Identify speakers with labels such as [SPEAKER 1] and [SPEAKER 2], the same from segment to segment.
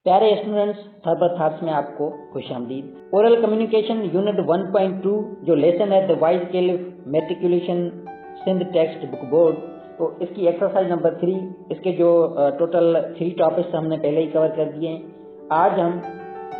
[SPEAKER 1] प्यारे students, Thurber thoughts में आपको खुशामदीद। ओरल कम्युनिकेशन यूनिट 1.2 जो लेसन है the wise caliph matriculation Sindh text book board, तो इसकी एक्सरसाइज नंबर 3, इसके जो टोटल 3 टॉपिक्स हमने पहले ही कवर कर दिए हैं। आज हम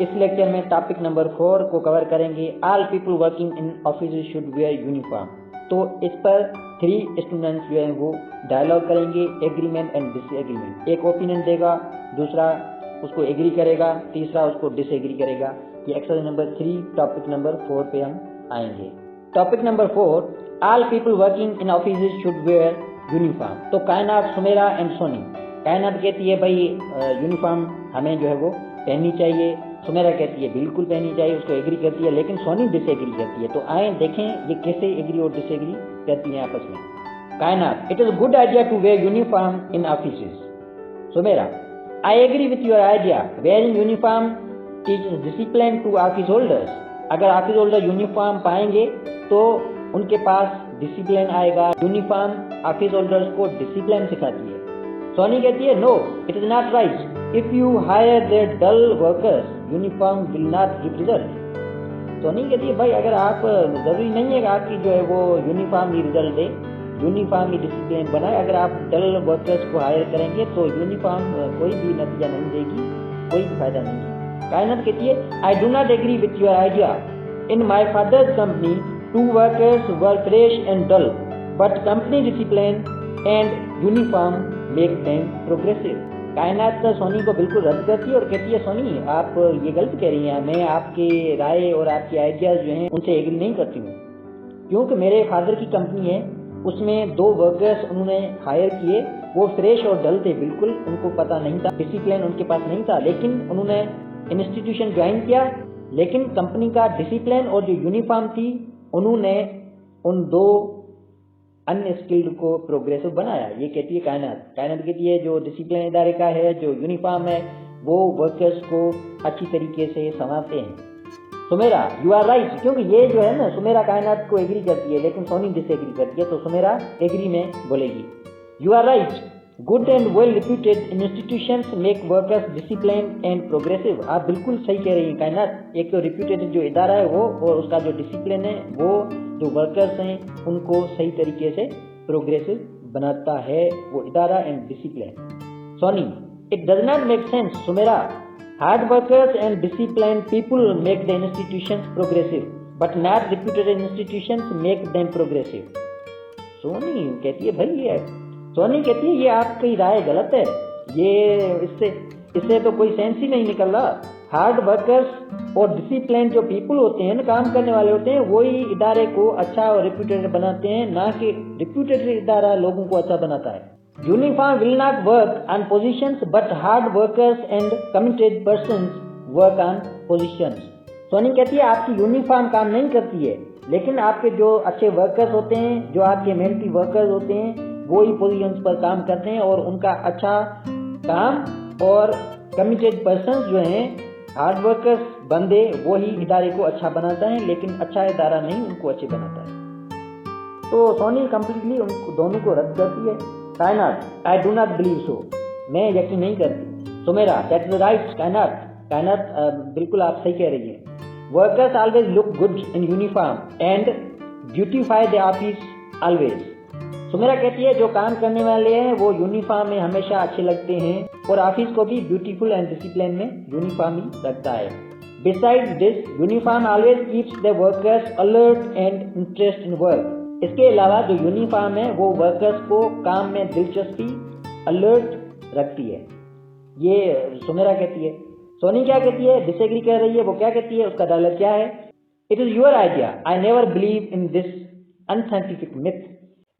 [SPEAKER 1] इस लेक्चर में टॉपिक नंबर 4 को कवर करेंगे। All people working in office should where uniform. तो इस पर 3 स्टूडेंट्स जो हैं वो डायलॉग करेंगे, एग्रीमेंट एंड डिसएग्रीमेंट। एक ओपिनियन देगा, दूसरा उसको एग्री करेगा, तीसरा उसको डिसएग्री करेगा। ये एक्सरसाइज नंबर 3 टॉपिक नंबर 4 पे हम आएंगे। Topic number 4, all people working in office should where uniform. तो कायनात, सुमेरा एंड सोनी। कायनात कहती है भाई यूनिफॉर्म हमें जो है वो पहननी चाहिए, सुमेरा कहती है बिल्कुल पहननी चाहिए, उसको एग्री करती है, लेकिन सोनी डिसएग्री करती है। तो आए देखें ये कैसे एग्री और डिसएग्री करती हैं आपस में। Kainat, it is good idea to wear uniform in offices. Sumera, I agree with your idea. Wearing uniform teaches discipline to office holders. अगर ऑफिस होल्डर यूनिफॉर्म पाएंगे तो उनके पास डिसिप्लिन आएगा। यूनिफॉर्म ऑफिस होल्डर्स को डिसिप्लिन सिखाती है। सोनी कहती है no, it is not right. If you hire their dull workers, uniform will not give result. Soni कहती है भाई अगर आप, जरूरी नहीं है कि आपकी जो है वो यूनिफॉर्म ही रिजल्ट दे, यूनिफॉर्म ही डिसिप्लिन बनाए। अगर आप डल वर्कर्स को हायर करेंगे तो यूनिफॉर्म कोई भी नतीजा नहीं देगी, कोई भी फायदा नहीं है। कायनात कहती है I do not agree with your idea. In my father's company 2 workers were fresh and dull, but company discipline and uniform make them progressive. Kainat Soni को बिल्कुल रद्द करती है और कहती है सोनी आप ये गलत कह रही हैं, मैं आपके राय और आपकी आइडियाज जो हैं उनसे एग्री नहीं करती हूँ, क्योंकि मेरे फादर की कंपनी है, उसमें 2 वर्कर्स उन्होंने हायर किए, वो फ्रेश और डल थे, बिल्कुल उनको पता नहीं था, डिसिप्लिन उनके पास नहीं था, लेकिन उन्होंने इंस्टीट्यूशन ज्वाइन किया, लेकिन कंपनी का डिसिप्लिन और जो यूनिफॉर्म थी उन्होंने उन 2 अन्य स्किल्ड को प्रोग्रेसिव बनाया। ये कहती है कायनात। कायनात कहती है जो डिसिप्लिन इदारे का है, जो यूनिफॉर्म है, वो वर्कर्स को अच्छी तरीके से संभालते हैं। सुमेरा, यू आर राइट, क्योंकि ये जो है ना, सुमेरा कायनात को एग्री करती है लेकिन सोनी डिसएग्री करती है, तो सुमेरा एग्री में बोलेगी। You are right, good and well reputed institutions make workers discipline and progressive. आप बिल्कुल सही कह रही हैं कायनात। एक तो रिप्यूटेड जो इदारा है वो, और उसका जो डिसिप्लिन है वो, जो वर्कर्स हैं उनको सही तरीके से प्रोग्रेसिव बनाता है वो इदारा and discipline. Soni, it does not make sense. Sumera, hard workers and disciplined people make the institutions progressive, but not reputed institutions make them progressive. Soni कहती है भाई ये, सोनी कहती है ये आपकी राय गलत है, ये इससे तो कोई सेंस ही नहीं निकल रहा। हार्ड वर्कर्स और डिसिप्लिन जो पीपल होते हैं, काम करने वाले होते हैं, वही इदारे को अच्छा और रिप्यूटेड बनाते हैं, ना कि रिप्यूटेड इदारा लोगों को अच्छा बनाता है। Uniform will not work on positions, but hard workers and committed persons work on positions. Soni कहती है आपकी यूनिफॉर्म काम नहीं करती है, लेकिन आपके जो अच्छे वर्कर्स होते हैं, जो आपके मेहनती वर्कर्स होते हैं, वो ही पोजीशंस पर काम करते हैं, और उनका अच्छा काम और कमिटेड पर्सन्स जो हैं, हार्ड वर्कर्स बंदे, वो ही इदारे को अच्छा बनाता है, लेकिन अच्छा इदारा नहीं उनको अच्छे बनाता है। तो सोनी कंप्लीटली उन दोनों को रद्द करती है। Kainat, I do not believe so, मैं यकीन नहीं करती। Sumera, that is right. Kainat, Kainat बिल्कुल आप सही कह रही हैं। Workers always look good in uniform and beautify the office always. Sumera कहती है जो काम करने वाले हैं वो यूनिफॉर्म में हमेशा अच्छे लगते हैं, और ऑफिस को भी ब्यूटीफुल एंड डिसिप्लिन में यूनिफॉर्म ही रखता है। Besides this, uniform always keeps the workers alert and interest in work. इसके अलावा जो यूनिफॉर्म है वो वर्कर्स को काम में दिलचस्पी, अलर्ट रखती है। ये सुमेरा कहती है। सोनी क्या कहती है, डिसएग्री कर रही है। वो क्या कहती है, उसका डायलॉग क्या है, it is your idea, I never believe in this unscientific myth,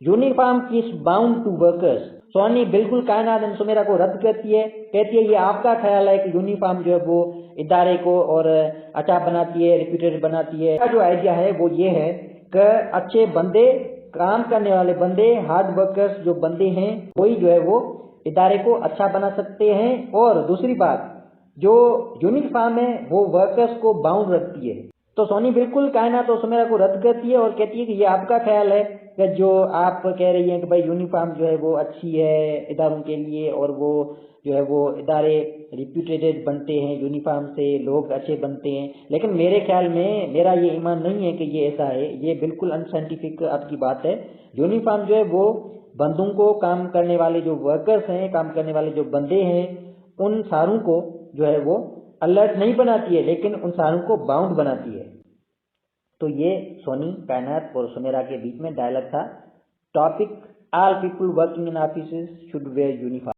[SPEAKER 1] uniform keeps bound to workers. Soni बिल्कुल कायनात एंड सुमेरा को रद्द करती है, कहती है ये आपका ख्याल है कि यूनिफॉर्म जो है वो इदारे को और अच्छा बनाती है, रिप्यूटेड बनाती है। जो आइडिया है वो ये है कि अच्छे बंदे, काम करने वाले बंदे, हार्ड वर्कर्स जो बंदे हैं, वही जो है वो इदारे को अच्छा बना सकते हैं। और दूसरी बात, जो यूनिफॉर्म है वो वर्कर्स को बाउंड रखती है। तो सोनी बिल्कुल कायनात और सुमेरा को रद्द करती है और कहती है कि ये आपका ख्याल है कि जो आप कह रही हैं कि भाई यूनिफॉर्म जो है वो अच्छी है इदारों के लिए, और वो जो है वो इदारे रिप्यूटेटेड बनते हैं, यूनिफॉर्म से लोग अच्छे बनते हैं, लेकिन मेरे ख्याल में मेरा ये ईमान नहीं है कि ये ऐसा है। ये बिल्कुल अनसाइंटिफिक आपकी बात है। यूनिफॉर्म जो है वो बंदों को, काम करने वाले जो वर्कर्स हैं, काम करने वाले जो बंदे हैं, उन सारों को जो है वो अलर्ट नहीं बनाती है, लेकिन उन सारों को बाउंड बनाती है। तो ये सोनी, कायनात और सुमेरा के बीच में डायलॉग था। Topic: all people working in offices should where uniform.